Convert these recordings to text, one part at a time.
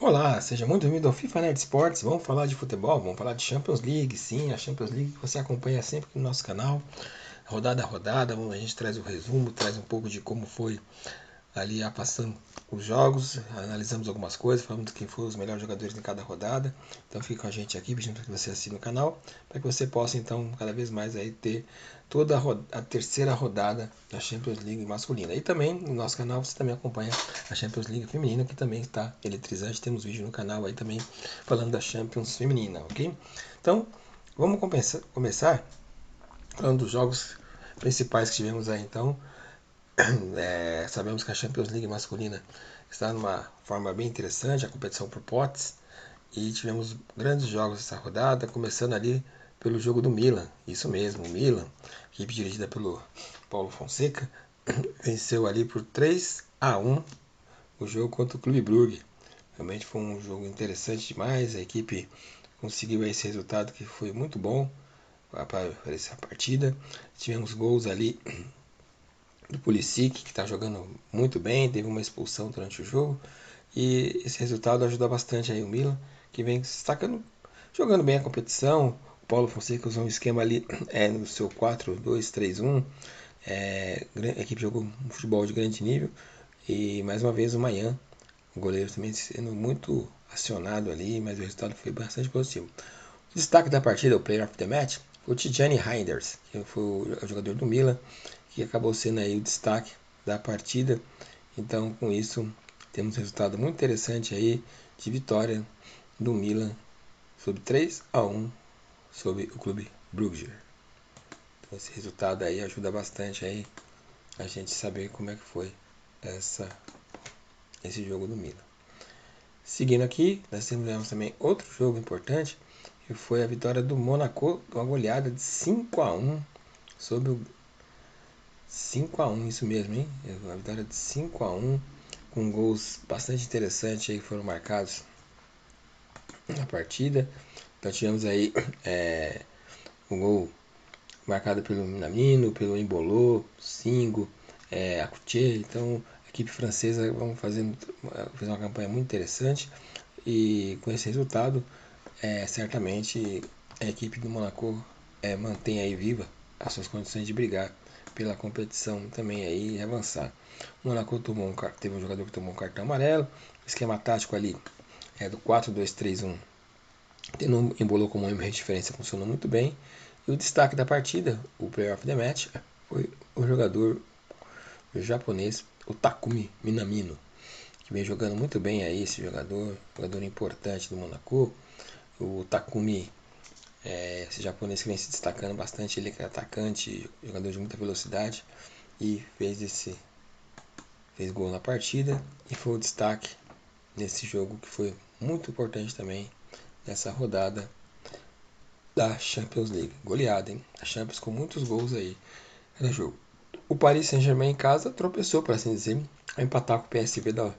Olá, seja muito bem-vindo ao FIFA Nerd Sports. Vamos falar de futebol, vamos falar de Champions League, sim, a Champions League que você acompanha sempre aqui no nosso canal, rodada a rodada. A gente traz o resumo, traz um pouco de como foi ali passando os jogos, analisamos algumas coisas, falamos de quem foram os melhores jogadores em cada rodada. Então fica com a gente aqui, pedindo para que você assine o canal, para que você possa então cada vez mais aí ter toda a terceira rodada da Champions League masculina. E também no nosso canal você também acompanha a Champions League feminina, que também está eletrizante. Temos vídeo no canal aí também falando da Champions feminina, ok? Então vamos começar falando dos jogos principais que tivemos aí então. Sabemos que a Champions League masculina está numa forma bem interessante, a competição por potes, e tivemos grandes jogos essa rodada, começando ali pelo jogo do Milan, isso mesmo, o Milan, equipe dirigida pelo Paulo Fonseca, venceu ali por 3-1 o jogo contra o Clube Brugge. Realmente foi um jogo interessante demais, a equipe conseguiu esse resultado que foi muito bom para essa partida. Tivemos gols ali do Pulisic, que está jogando muito bem, teve uma expulsão durante o jogo, e esse resultado ajuda bastante aí o Milan, que vem destacando, jogando bem a competição. O Paulo Fonseca usou um esquema ali no seu 4-2-3-1. A equipe jogou um futebol de grande nível, e mais uma vez o Mayan, o goleiro, também sendo muito acionado ali, mas o resultado foi bastante positivo. O destaque da partida, o Player of the Match, foi o Tijani Reinders, que foi o jogador do Milan, que acabou sendo aí o destaque da partida. Então, com isso, temos um resultado muito interessante aí de vitória do Milan sobre 3-1 sobre o Clube Brugge. Então, esse resultado aí ajuda bastante aí a gente saber como é que foi esse jogo do Milan. Seguindo aqui, nós temos também outro jogo importante, que foi a vitória do Monaco, uma goleada de 5-1 sobre o 5-1, isso mesmo, hein? Uma vitória de 5-1, com gols bastante interessantes aí que foram marcados na partida. Então tivemos aí um gol marcado pelo Minamino, pelo Embolo, Singo, Acutier. Então a equipe francesa fez uma campanha muito interessante, e com esse resultado certamente a equipe do Monaco mantém aí viva as suas condições de brigar pela competição também aí e avançar. O Monaco teve um jogador que tomou um cartão amarelo. O esquema tático ali do 4-2-3-1, tendo um Embolo como homem de diferença, funcionou muito bem. E o destaque da partida, o Player of the Match, foi o jogador japonês, o Takumi Minamino, que vem jogando muito bem aí, esse jogador importante do Monaco. O Takumi, esse japonês que vem se destacando bastante, ele é atacante, jogador de muita velocidade, e fez gol na partida e foi o destaque nesse jogo, que foi muito importante também nessa rodada da Champions League. Goleada, hein? A Champions com muitos gols aí no jogo. O Paris Saint-Germain em casa tropeçou, por assim dizer, a empatar com o PSV da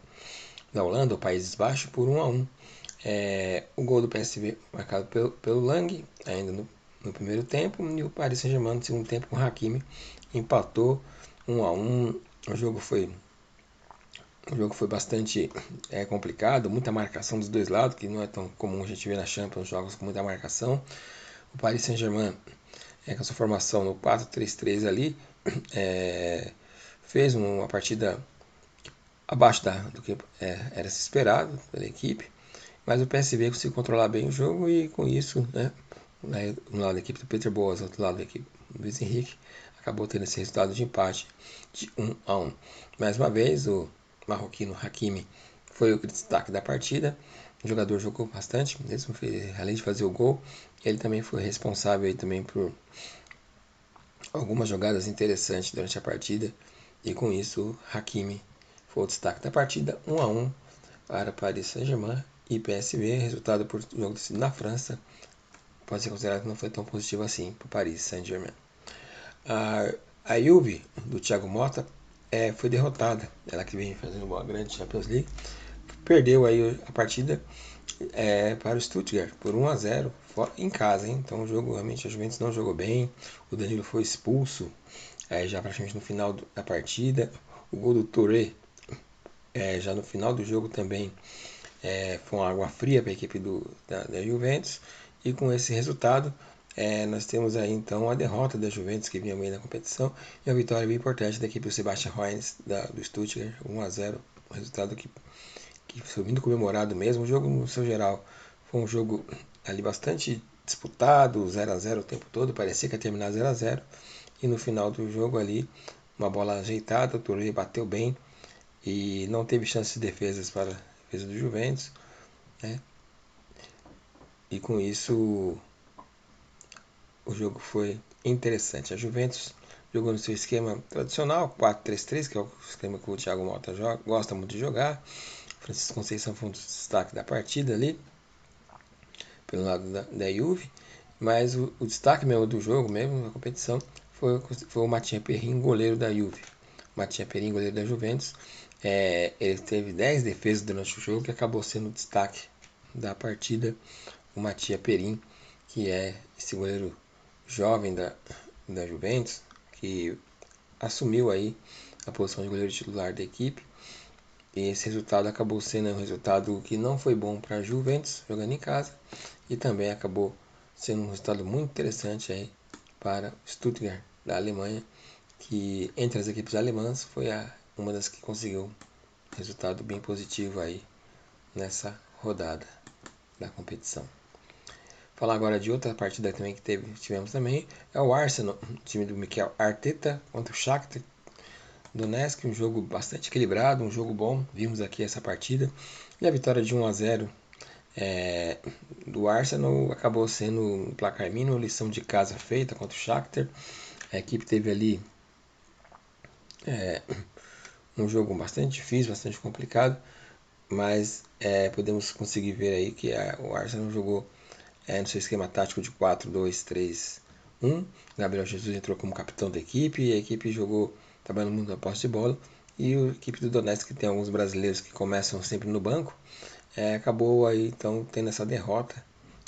Holanda, o Países Baixos, por 1-1. O gol do PSV marcado pelo Lang, ainda no primeiro tempo, e o Paris Saint-Germain no segundo tempo com o Hakimi empatou 1-1. O jogo foi bastante complicado, muita marcação dos dois lados, que não é tão comum a gente ver na Champions, jogos com muita marcação. O Paris Saint-Germain, com a sua formação no 4-3-3 ali, fez uma partida abaixo do que era se esperado pela equipe, mas o PSV conseguiu controlar bem o jogo, e com isso, um lado da equipe do Peter Bosz, outro lado da equipe do Luiz Henrique, acabou tendo esse resultado de empate de 1-1. Mais uma vez, o marroquino Hakimi foi o destaque da partida. O jogador jogou bastante, mesmo além de fazer o gol, ele também foi responsável aí também por algumas jogadas interessantes durante a partida, e com isso Hakimi foi o destaque da partida. 1-1 para Paris Saint-Germain e PSV, resultado por jogo decidido na França, pode ser considerado que não foi tão positivo assim para o Paris Saint-Germain. A Juve do Thiago Motta foi derrotada, ela que vem fazendo uma grande Champions League, perdeu aí a partida para o Stuttgart por 1-0 em casa, hein? Então o jogo, realmente a Juventus não jogou bem, o Danilo foi expulso já praticamente no final da partida. O gol do Touré já no final do jogo também Foi uma água fria para a equipe da Juventus, e com esse resultado nós temos aí então a derrota da Juventus, que vinha bem na competição, e a vitória bem importante da equipe do Sebastian Hoeneß do Stuttgart, 1-0, um resultado que foi muito comemorado mesmo. O jogo no seu geral foi um jogo ali bastante disputado, 0-0 o tempo todo, parecia que ia terminar 0-0, e no final do jogo ali, uma bola ajeitada, o Touré bateu bem e não teve chance de defesas para a defesa do Juventus, né? E com isso o jogo foi interessante. A Juventus jogou no seu esquema tradicional, 4-3-3, que é o esquema que o Thiago Motta gosta muito de jogar. Francisco Conceição foi um dos destaques da partida ali, pelo lado da Juve, mas o destaque mesmo do jogo, mesmo na competição, foi o Matías Perrin, goleiro da Juve. Matías Perrin, goleiro da Juventus, ele teve 10 defesas durante o jogo, que acabou sendo o destaque da partida. O Matías Perrin, que é esse goleiro jovem da Juventus, que assumiu aí a posição de goleiro titular da equipe. E esse resultado acabou sendo um resultado que não foi bom para a Juventus, jogando em casa, e também acabou sendo um resultado muito interessante aí para o Stuttgart, da Alemanha, que entre as equipes alemãs foi uma das que conseguiu um resultado bem positivo aí nessa rodada da competição. Falar agora de outra partida também que tivemos também, é o Arsenal, o time do Mikel Arteta contra o Shakhtar Donetsk, um jogo bastante equilibrado, um jogo bom, vimos aqui essa partida, e a vitória de 1-0 do Arsenal acabou sendo um placar mínimo, lição de casa feita contra o Shakhtar. A equipe teve ali um jogo bastante difícil, bastante complicado, mas podemos conseguir ver aí que o Arsenal jogou no seu esquema tático de 4-2-3-1. Gabriel Jesus entrou como capitão da equipe, e a equipe jogou trabalhando muito na posse de bola, e a equipe do Donetsk, que tem alguns brasileiros que começam sempre no banco, acabou aí então tendo essa derrota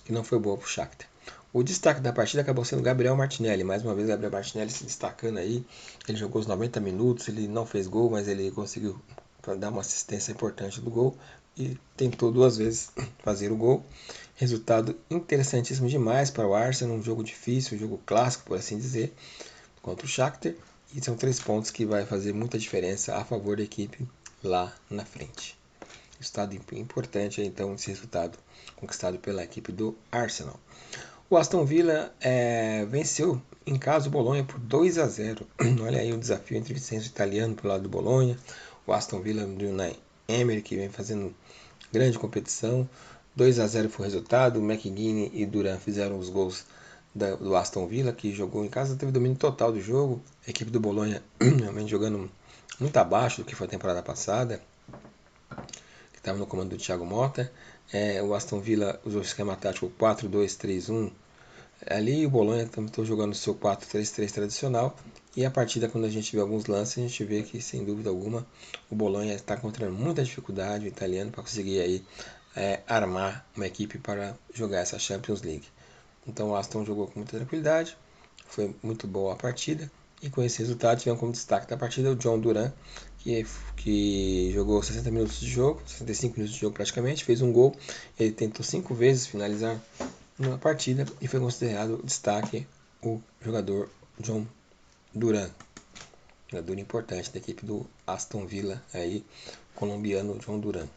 que não foi boa para o Shakhtar. O destaque da partida acabou sendo Gabriel Martinelli, mais uma vez Gabriel Martinelli se destacando aí. Ele jogou os 90 minutos, ele não fez gol, mas ele conseguiu dar uma assistência importante do gol e tentou 2 vezes fazer o gol. Resultado interessantíssimo demais para o Arsenal, um jogo difícil, um jogo clássico, por assim dizer, contra o Shakhtar, e são 3 pontos que vai fazer muita diferença a favor da equipe lá na frente. Resultado importante então esse resultado conquistado pela equipe do Arsenal. O Aston Villa venceu em casa o Bolonha por 2-0. Olha aí o desafio entre Vicenzo e Italiano pelo lado do Bolonha. O Aston Villa do Unai Emery, que vem fazendo grande competição. 2-0 foi o resultado. O McGinn e Duran fizeram os gols do Aston Villa, que jogou em casa, teve domínio total do jogo. A equipe do Bolonha realmente jogando muito abaixo do que foi a temporada passada, que estava no comando do Thiago Motta. O Aston Villa usou o esquema tático 4-2-3-1. Ali o Bolonha também está jogando o seu 4-3-3 tradicional, e a partida, quando a gente vê alguns lances, a gente vê que, sem dúvida alguma, o Bolonha está encontrando muita dificuldade, o italiano, para conseguir aí armar uma equipe para jogar essa Champions League. Então o Aston jogou com muita tranquilidade, foi muito boa a partida, e com esse resultado tivemos como destaque da partida o John Duran, que jogou 60 minutos de jogo, 65 minutos de jogo praticamente, fez um gol. Ele tentou 5 vezes finalizar na partida e foi considerado destaque o jogador John Duran, jogador importante da equipe do Aston Villa, aí, colombiano John Duran,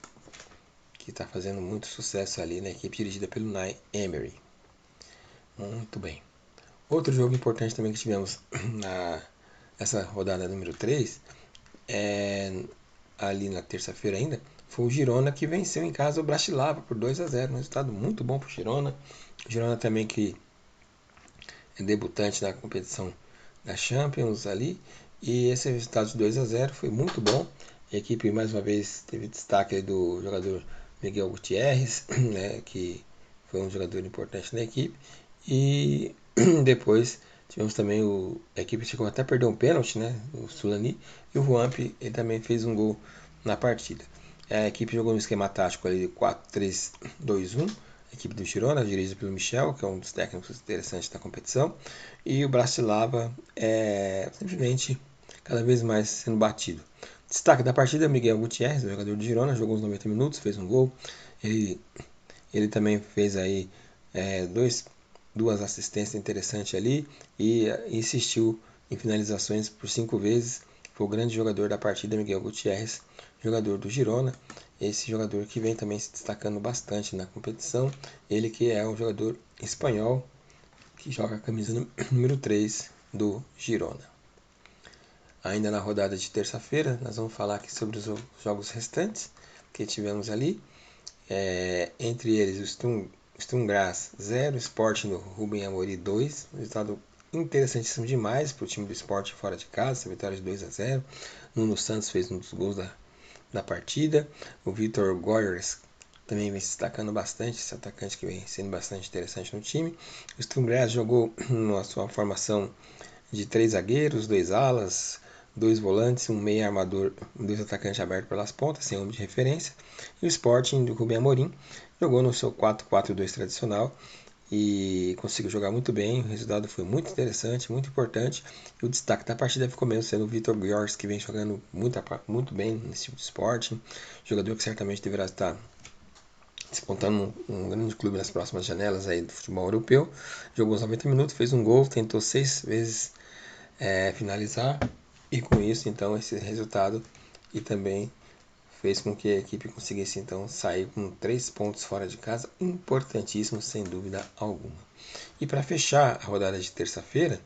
que está fazendo muito sucesso ali na equipe dirigida pelo Unai Emery. Muito bem. Outro jogo importante também que tivemos nessa rodada número 3, ali na terça-feira ainda, foi o Girona, que venceu em casa o Bratislava por 2-0, um resultado muito bom para o Girona. O Girona também, que é debutante na competição da Champions ali, e esse resultado de 2-0 foi muito bom. A equipe mais uma vez teve destaque do jogador Miguel Gutierrez, né, que foi um jogador importante na equipe, e depois tivemos também a equipe chegou até a perder um pênalti, né, o Sulani, e o Juamp, ele também fez um gol na partida. A equipe jogou no esquema tático ali de 4-3-2-1, a equipe do Girona, dirigida pelo Michel, que é um dos técnicos interessantes da competição, e o Bratislava simplesmente cada vez mais sendo batido. Destaque da partida, Miguel Gutierrez, jogador de Girona, jogou os 90 minutos, fez um gol. Ele também fez aí duas assistências interessantes ali e insistiu em finalizações por 5 vezes. Foi o grande jogador da partida, Miguel Gutierrez, jogador do Girona. Esse jogador que vem também se destacando bastante na competição. Ele que é um jogador espanhol que joga a camisa número 3 do Girona. Ainda na rodada de terça-feira, nós vamos falar aqui sobre os jogos restantes que tivemos ali. Entre eles, o Sturm Graz 0, Sporting no Rubem Amorim 2. Resultado interessantíssimo demais para o time do Sporting fora de casa, vitória de 2-0. Nuno Santos fez um dos gols da partida. O Vitor Goyers também vem se destacando bastante, esse atacante que vem sendo bastante interessante no time. O Sturm Graz jogou na sua formação de 3 zagueiros, 2 alas, 2 volantes, um meio armador, 2 atacantes abertos pelas pontas, sem homem de referência. E o Sporting do Rubem Amorim jogou no seu 4-4-2 tradicional e conseguiu jogar muito bem. O resultado foi muito interessante, muito importante. E o destaque da partida ficou mesmo sendo o Vitor Bjorks, que vem jogando muito bem nesse tipo de esporte. Jogador que certamente deverá estar despontando um grande clube nas próximas janelas aí do futebol europeu. Jogou os 90 minutos, fez um gol, tentou 6 vezes finalizar, e com isso então esse resultado e também fez com que a equipe conseguisse então sair com 3 pontos fora de casa, importantíssimos sem dúvida alguma. E para fechar a rodada de terça-feira,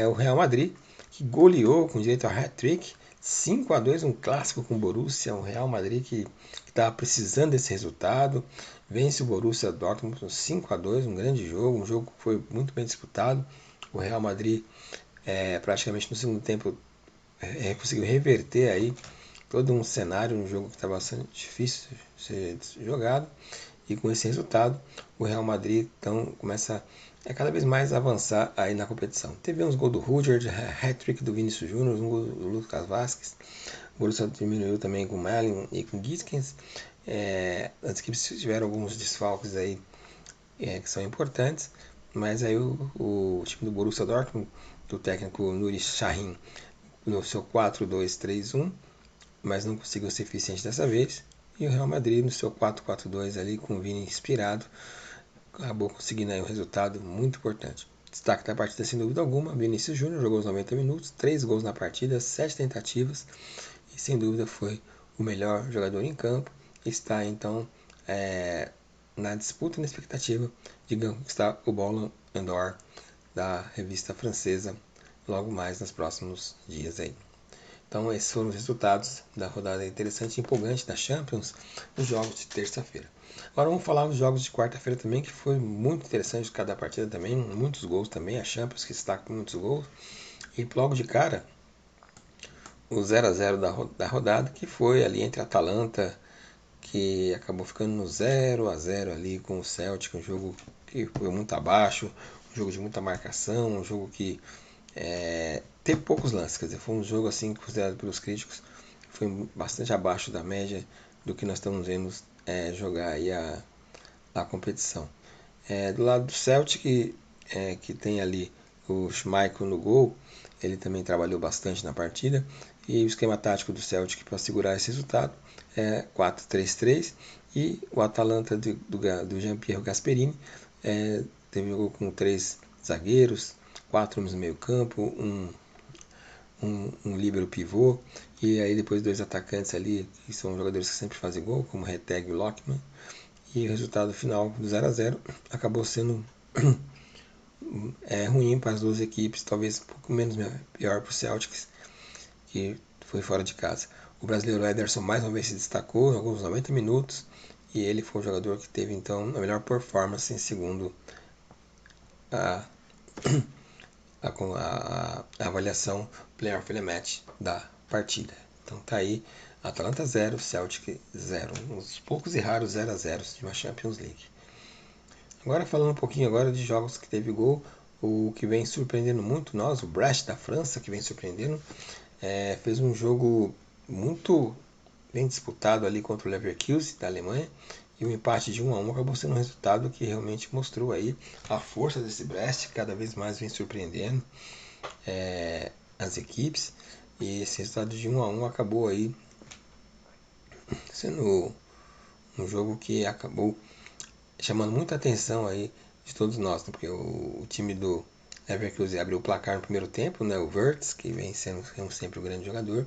o Real Madrid, que goleou com direito a hat-trick, 5-2, um clássico com o Borussia, um Real Madrid que estava precisando desse resultado, vence o Borussia Dortmund por 5-2, um grande jogo, um jogo que foi muito bem disputado. O Real Madrid praticamente no segundo tempo conseguiu reverter aí todo um cenário, um jogo que estava bastante difícil de ser jogado, e com esse resultado o Real Madrid então começa a cada vez mais avançar aí na competição. Teve uns gols do Rudiger, hat-trick do Vinícius Júnior, um gol do Lucas Vázquez. O Borussia diminuiu também com o Malin e com o Gitkins. As equipes tiveram alguns desfalques aí que são importantes, mas aí o time do Borussia Dortmund, do técnico Nuri Sahin, no seu 4-2-3-1, mas não conseguiu ser eficiente dessa vez. E o Real Madrid no seu 4-4-2 ali, com o Vini inspirado, acabou conseguindo aí um resultado muito importante. Destaque da partida sem dúvida alguma, Vinícius Júnior jogou os 90 minutos, 3 gols na partida, 7 tentativas, e sem dúvida foi o melhor jogador em campo. Está então na disputa e na expectativa de conquistar o Ballon d'Or da revista francesa logo mais nos próximos dias aí. Então esses foram os resultados da rodada interessante e empolgante da Champions nos jogos de terça-feira. Agora vamos falar dos jogos de quarta-feira também, que foi muito interessante cada partida também, muitos gols também, a Champions que está com muitos gols. E logo de cara, o 0-0 da rodada, que foi ali entre a Atalanta, que acabou ficando no 0-0 ali com o Celtic, um jogo que foi muito abaixo, um jogo de muita marcação, um jogo que teve poucos lances, quer dizer, foi um jogo assim considerado pelos críticos, foi bastante abaixo da média do que nós estamos vendo jogar aí a competição. Do lado do Celtic, que tem ali o Schmeichel no gol, ele também trabalhou bastante na partida, e o esquema tático do Celtic para segurar esse resultado é 4-3-3, e o Atalanta do Jean-Pierre Gasperini teve jogo com 3 zagueiros, 4 homens no meio campo, um líbero pivô, e aí depois 2 atacantes ali, que são jogadores que sempre fazem gol, como Reteg e Lockman. E o resultado final do 0-0 acabou sendo ruim para as duas equipes, talvez um pouco menos pior para o Celtics, que foi fora de casa. O brasileiro Ederson mais uma vez se destacou, jogou uns 90 minutos, e ele foi o jogador que teve então a melhor performance segundo a avaliação Player of the Match da partida. Então tá aí, Atalanta 0, Celtic 0, uns poucos e raros 0-0 de uma Champions League. Agora falando um pouquinho agora de jogos que teve gol, o que vem surpreendendo muito nós, o Brest da França, que vem surpreendendo, fez um jogo muito bem disputado ali contra o Leverkusen da Alemanha, e o empate de 1-1 acabou sendo um resultado que realmente mostrou aí a força desse Brest, que cada vez mais vem surpreendendo as equipes. E esse resultado de 1-1 acabou aí sendo um jogo que acabou chamando muita atenção aí de todos nós, né? Porque o time do Leverkusen abriu o placar no primeiro tempo, né? O Wirtz, que vem sendo sempre o grande jogador,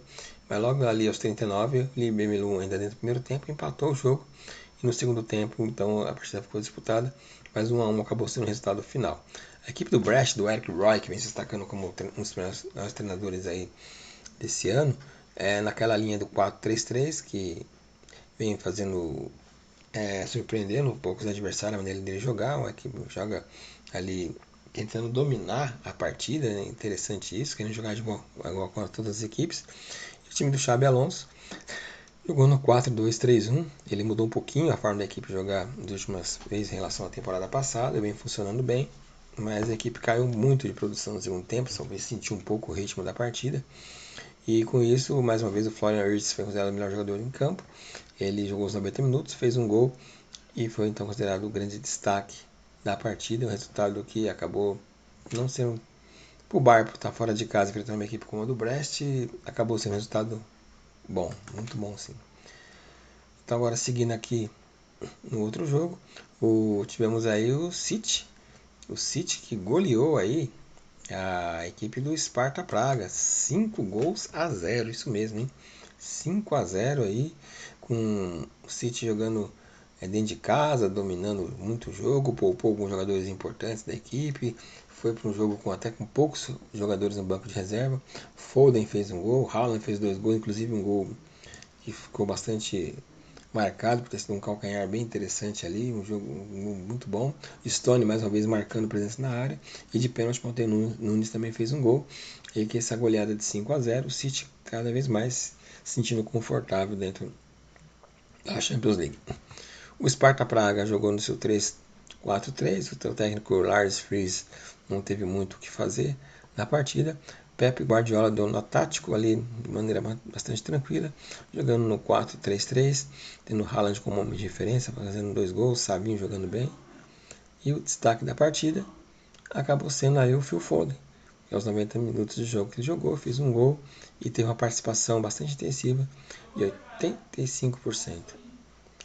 mas logo ali aos 39, o Libemelu ainda dentro do primeiro tempo empatou o jogo, e no segundo tempo, então, a partida ficou disputada, mas 1-1 acabou sendo o resultado final. A equipe do Brest, do Eric Roy, que vem se destacando como um dos melhores treinadores aí desse ano, naquela linha do 4-3-3, que vem fazendo surpreendendo um pouco os adversários, a maneira dele jogar, uma equipe joga ali tentando dominar a partida, né? Interessante isso, querendo jogar de igual com todas as equipes. E o time do Xabi Alonso jogou no 4-2-3-1, ele mudou um pouquinho a forma da equipe jogar nas últimas vezes em relação à temporada passada, vem funcionando bem, mas a equipe caiu muito de produção no segundo tempo, talvez sentiu um pouco o ritmo da partida. E com isso, mais uma vez, o Florian Wirtz foi considerado o melhor jogador em campo. Ele jogou os 90 minutos, fez um gol e foi então considerado o grande destaque da partida. Um resultado que acabou não sendo para o Bar, por estar fora de casa, enfrentando uma equipe como a do Brest, acabou sendo um resultado bom, muito bom sim. Então agora seguindo aqui no outro jogo, tivemos aí o City que goleou aí a equipe do Sparta Praga, 5-0, isso mesmo, hein? 5-0 aí, com o City jogando dentro de casa, dominando muito o jogo, poupou alguns jogadores importantes da equipe, foi para um jogo até com poucos jogadores no banco de reserva. Foden fez um gol, Haaland fez 2 gols, inclusive um gol que ficou bastante marcado por ter sido um calcanhar bem interessante ali, um jogo muito bom. Stone mais uma vez marcando presença na área, e de pênalti Matheus Nunes também fez um gol. E que essa goleada de 5-0, o City cada vez mais se sentindo confortável dentro da Champions League. O Sparta Praga jogou no seu 3-4-3, o técnico Lars Friis não teve muito o que fazer na partida. Pep Guardiola deu no tático ali de maneira bastante tranquila, jogando no 4-3-3, tendo Haaland como homem de diferença, fazendo 2 gols, Sabinho jogando bem. E o destaque da partida acabou sendo aí o Phil Foden, que aos 90 minutos de jogo que ele jogou, fez um gol e teve uma participação bastante intensiva de 85%.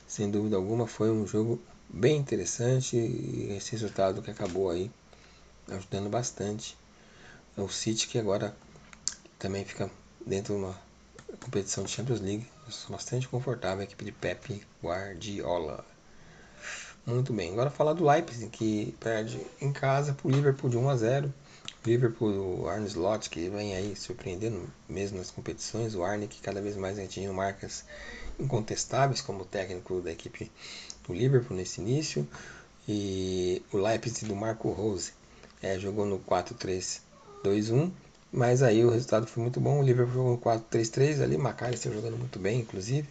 Sem dúvida alguma foi um jogo bem interessante e esse resultado que acabou aí ajudando bastante o City, que agora também fica dentro de uma competição de Champions League bastante confortável, a equipe de Pep Guardiola. Muito bem, agora falar do Leipzig, que perde em casa para o Liverpool de 1-0. Liverpool, o Arne Slot, que vem aí surpreendendo mesmo nas competições, o Arne que cada vez mais atingindo marcas incontestáveis como técnico da equipe do Liverpool nesse início. E o Leipzig do Marco Rose jogou no 4-3-2-1, mas aí o resultado foi muito bom. O Liverpool jogou no 4-3-3 ali, McAllister jogando muito bem, inclusive,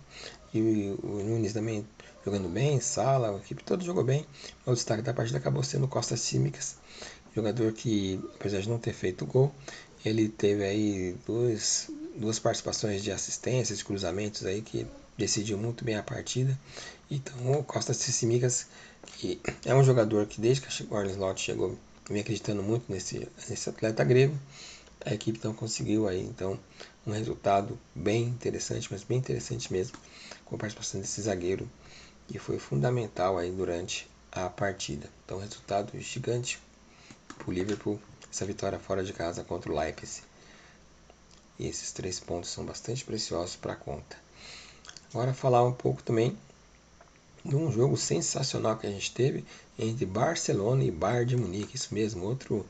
e o Nunes também jogando bem, Sala, a equipe toda jogou bem. O destaque da partida acabou sendo o Costa Tsimikas, jogador que, apesar de não ter feito gol, ele teve aí duas participações de assistências, de cruzamentos aí que decidiu muito bem a partida. Então o Costa Tsimikas, que é um jogador que desde que o Arne Slot chegou, vem acreditando muito nesse atleta grego, a equipe então conseguiu aí então um resultado bem interessante, mas bem interessante mesmo, com a participação desse zagueiro, que foi fundamental aí durante a partida. Então resultado gigante para o Liverpool, essa vitória fora de casa contra o Leipzig. E esses 3 pontos são bastante preciosos para a conta. Agora falar um pouco também de um jogo sensacional que a gente teve entre Barcelona e Bayern de Munique. Isso mesmo, outro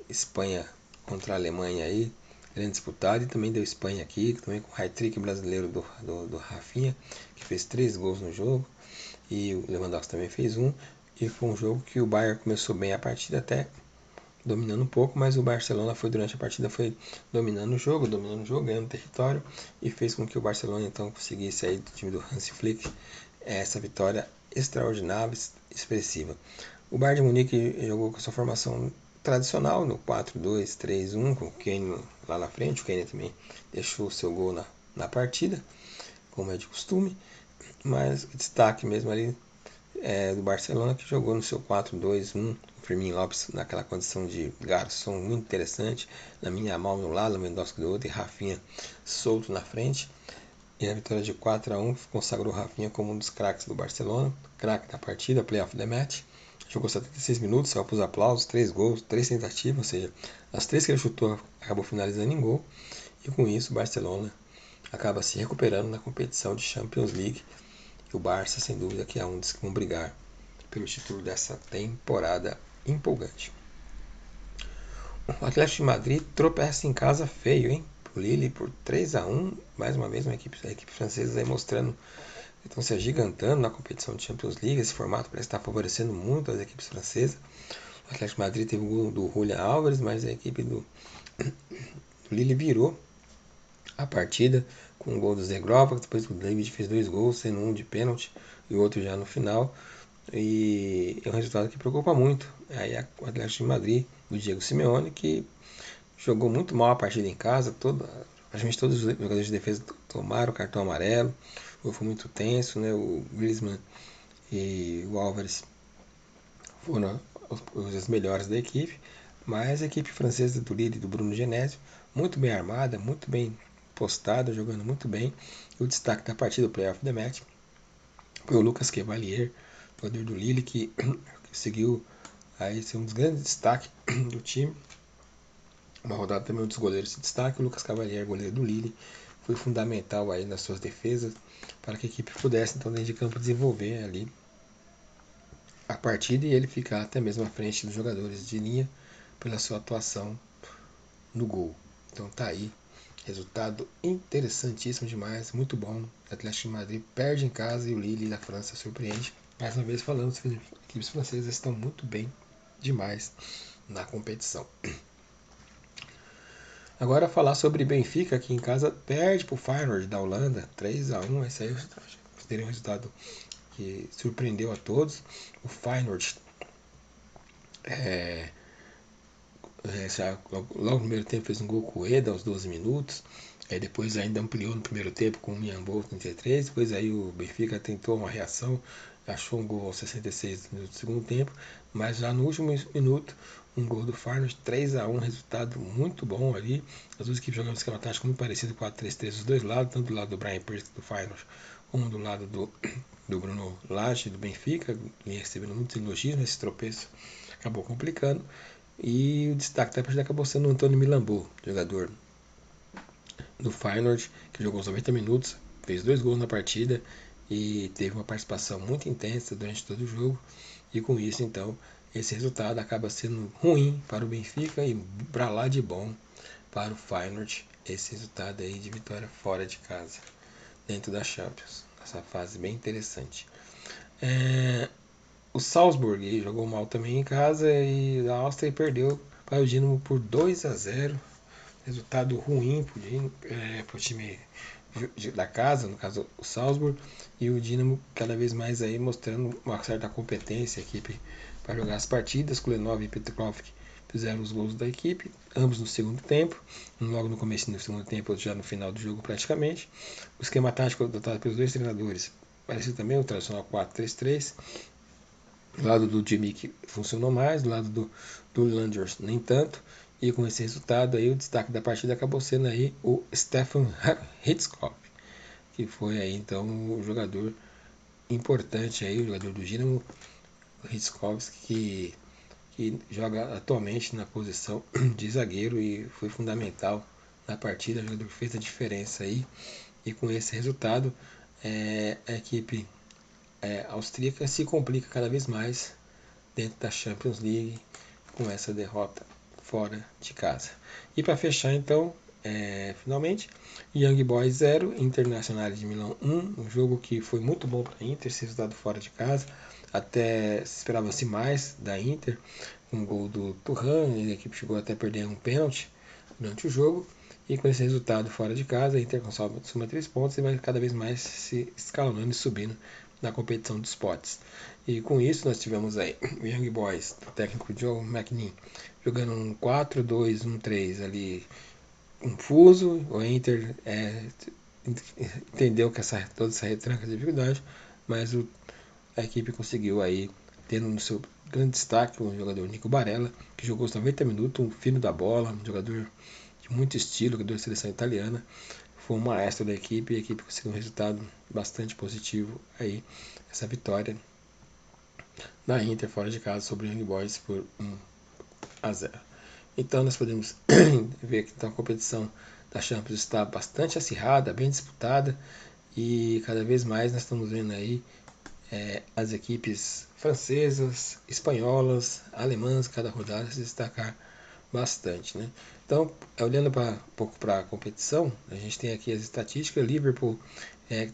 Espanha contra a Alemanha aí, grande disputado. E também deu Espanha aqui, também com o hat-trick brasileiro do Rafinha, que fez 3 gols no jogo. E o Lewandowski também fez um. E foi um jogo que o Bayern começou bem a partida, até dominando um pouco, mas o Barcelona foi durante a partida foi dominando o jogo, ganhando território, e fez com que o Barcelona então conseguisse aí do time do Hansi Flick essa vitória extraordinária, expressiva. O Bayern de Munique jogou com a sua formação tradicional no 4-2-3-1, com o Kane lá na frente. O Kane também deixou o seu gol na partida, como é de costume, mas o destaque mesmo ali do Barcelona, que jogou no seu 4-2-1. O Fermín Lopes naquela condição de garçom muito interessante. Na minha mão no lado, Lewandowski do outro e Rafinha solto na frente. E a vitória de 4-1 consagrou Rafinha como um dos craques do Barcelona, craque da partida, Player of the Match. Jogou 76 minutos, saiu para os aplausos, 3 gols, 3 tentativas, ou seja, as 3 que ele chutou acabou finalizando em gol. E com isso o Barcelona acaba se recuperando na competição de Champions League. E o Barça, sem dúvida, que é um dos que vão brigar pelo título dessa temporada empolgante. O Atlético de Madrid tropeça em casa feio, hein? Pro Lille por 3-1. Mais uma vez, a equipe francesa aí mostrando que estão se agigantando na competição de Champions League. Esse formato parece estar favorecendo muito as equipes francesas. O Atlético de Madrid teve o gol do Julián Álvares, mas a equipe do Lille virou a partida com um gol do Zegrova, depois o David fez 2 gols, sendo um de pênalti e o outro já no final. E é um resultado que preocupa muito. Aí o Atlético de Madrid, do Diego Simeone, que jogou muito mal a partida em casa. Praticamente todos os jogadores de defesa tomaram cartão amarelo. O jogo foi muito tenso, né? O Griezmann e o Álvares foram os melhores da equipe. Mas a equipe francesa do Lille e do Bruno Genesio, muito bem armada, muito bem postada, jogando muito bem. E o destaque da partida, o Player of the Match, foi o Lucas Chevalier, jogador do Lille, que conseguiu aí ser um dos grandes destaques do time. Uma rodada também um dos goleiros de destaque, o Lucas Cavalier, goleiro do Lille, foi fundamental aí nas suas defesas para que a equipe pudesse então dentro de campo desenvolver ali a partida e ele ficar até mesmo à frente dos jogadores de linha pela sua atuação no gol. Então tá aí, resultado interessantíssimo demais, muito bom. O Atlético de Madrid perde em casa e o Lille da França surpreende. Mais uma vez falando, as equipes francesas estão muito bem demais na competição. Agora falar sobre Benfica, que em casa perde para o Feyenoord da Holanda, 3-1. Esse aí seria um resultado que surpreendeu a todos. O Feyenoord logo no primeiro tempo fez um gol com o Eda aos 12 minutos. Depois ainda ampliou no primeiro tempo com o Miambo 33. Depois aí o Benfica tentou uma reação, achou um gol aos 66 minutos do segundo tempo. Mas já no último minuto, um gol do Feyenoord, 3-1, resultado muito bom ali. As duas equipes jogando um esquema tático muito parecido, 4-3-3 dos dois lados, tanto do lado do Brian Pearce do Feyenoord, como do lado do Bruno Lage do Benfica, recebendo muitos elogios nesse tropeço, acabou complicando. E o destaque da partida acabou sendo o Antônio Milambo, jogador do Feyenoord, que jogou os 90 minutos, fez 2 gols na partida e teve uma participação muito intensa durante todo o jogo. E com isso, então, esse resultado acaba sendo ruim para o Benfica e para lá de bom para o Feyenoord. Esse resultado aí de vitória fora de casa, dentro da Champions. Essa fase bem interessante. O Salzburg jogou mal também em casa e a Áustria perdeu para o Dinamo por 2-0. Resultado ruim para o time da casa, no caso o Salzburg, e o Dinamo cada vez mais aí mostrando uma certa competência, a equipe para jogar as partidas. Kulenov e Petrov fizeram os gols da equipe, ambos no segundo tempo, logo no começo do segundo tempo, já no final do jogo praticamente. O esquema tático adotado pelos dois treinadores parecia também o tradicional 4-3-3. Do lado do Jimmy que funcionou mais, do lado do Landers nem tanto. E com esse resultado aí, o destaque da partida acabou sendo aí o Stefan Hitchcock, que foi aí então o jogador importante aí, o jogador do Dinamo, o Hitchcock, que joga atualmente na posição de zagueiro e foi fundamental na partida, o jogador que fez a diferença aí. E com esse resultado, a equipe austríaca se complica cada vez mais dentro da Champions League com essa derrota fora de casa. E para fechar então, finalmente, Young Boys 0, Internacional de Milão 1, um jogo que foi muito bom para a Inter, esse resultado fora de casa, até se esperava-se mais da Inter, um gol do Thuram, a equipe chegou até a perder um pênalti durante o jogo, e com esse resultado fora de casa, a Inter soma 3 pontos e vai cada vez mais se escalonando e subindo na competição dos potes. E com isso nós tivemos aí o Young Boys, o técnico Joe McNeil, jogando um 4-2-1-3 ali confuso. O Inter entendeu que toda essa retranca de dificuldade, mas a equipe conseguiu aí, tendo no seu grande destaque o jogador Nico Barella, que jogou os 90 minutos, um filho da bola, um jogador de muito estilo, jogador da seleção italiana, foi um maestro da equipe, e a equipe conseguiu um resultado bastante positivo aí, essa vitória da Inter fora de casa sobre o Young Boys por 1-0. Então nós podemos ver que então, a competição da Champions está bastante acirrada, bem disputada, e cada vez mais nós estamos vendo aí as equipes francesas, espanholas, alemãs, cada rodada se destacar bastante, né? Então, olhando um pouco para a competição, a gente tem aqui as estatísticas. Liverpool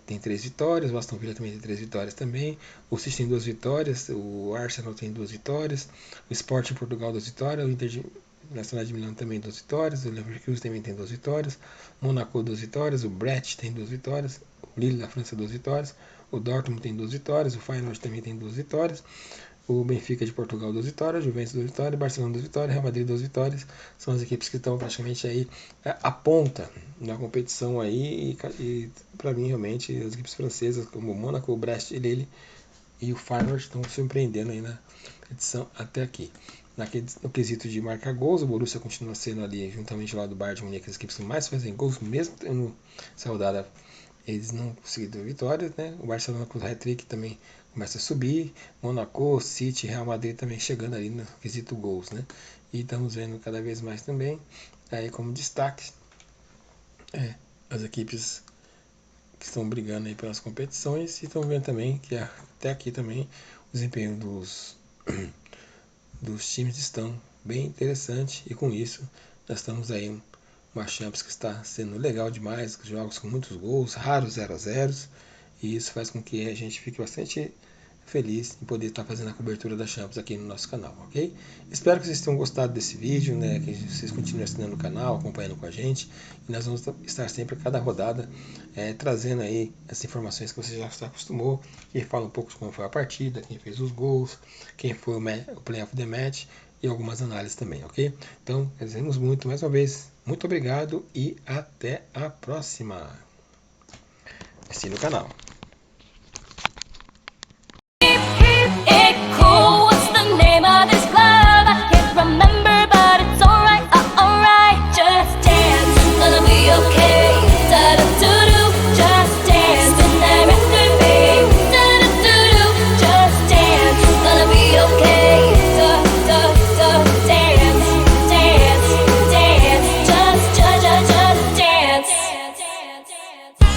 tem 3 vitórias, o Aston Villa também tem 3 vitórias também, o City tem 2 vitórias, o Arsenal tem 2 vitórias, o Sporting Portugal 2 vitórias, o Internacional de Milão também 2 vitórias, o Leverkusen também tem 2 vitórias, o Monaco 2 vitórias, o Brest tem 2 vitórias, o Lille da França 2 vitórias, o Dortmund tem 2 vitórias, o Feyenoord também tem 2 vitórias, o Benfica de Portugal 2 vitórias, Juventus 2 vitórias, Barcelona 2 vitórias, Real Madrid 2 vitórias. São as equipes que estão praticamente aí à ponta na competição aí, e para mim realmente as equipes francesas como o Monaco, o Brest e Lille e o Feyenoord estão surpreendendo aí na competição até aqui. No quesito de marcar gols, o Borussia continua sendo ali, juntamente lá do Bayern de Munique, as equipes que mais fazem gols, mesmo tendo essa rodada eles não conseguiram vitórias, né? O Barcelona com o hat-trick também começa a subir, Monaco, City, Real Madrid também chegando ali no quesito gols, né? E estamos vendo cada vez mais também, aí como destaque, as equipes que estão brigando aí pelas competições, e estão vendo também que até aqui também o desempenho dos times estão bem interessante, e com isso nós estamos aí uma Champions que está sendo legal demais, jogos com muitos gols, raros 0-0, e isso faz com que a gente fique bastante feliz em poder estar fazendo a cobertura da Champions aqui no nosso canal, ok? Espero que vocês tenham gostado desse vídeo, né? Que vocês continuem assinando o canal, acompanhando com a gente, e nós vamos estar sempre a cada rodada trazendo aí as informações que você já se acostumou, que fala um pouco de como foi a partida, quem fez os gols, quem foi o play of the match, e algumas análises também, ok? Então, agradecemos muito mais uma vez. Muito obrigado e até a próxima. Assine o canal.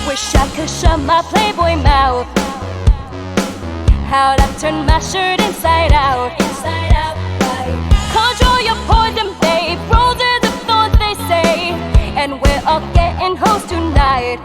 Wish I could shut my Playboy mouth. How'd I turn my shirt inside out? Control your poison, babe. Roses of thorns, they say. And we're all getting hosed tonight.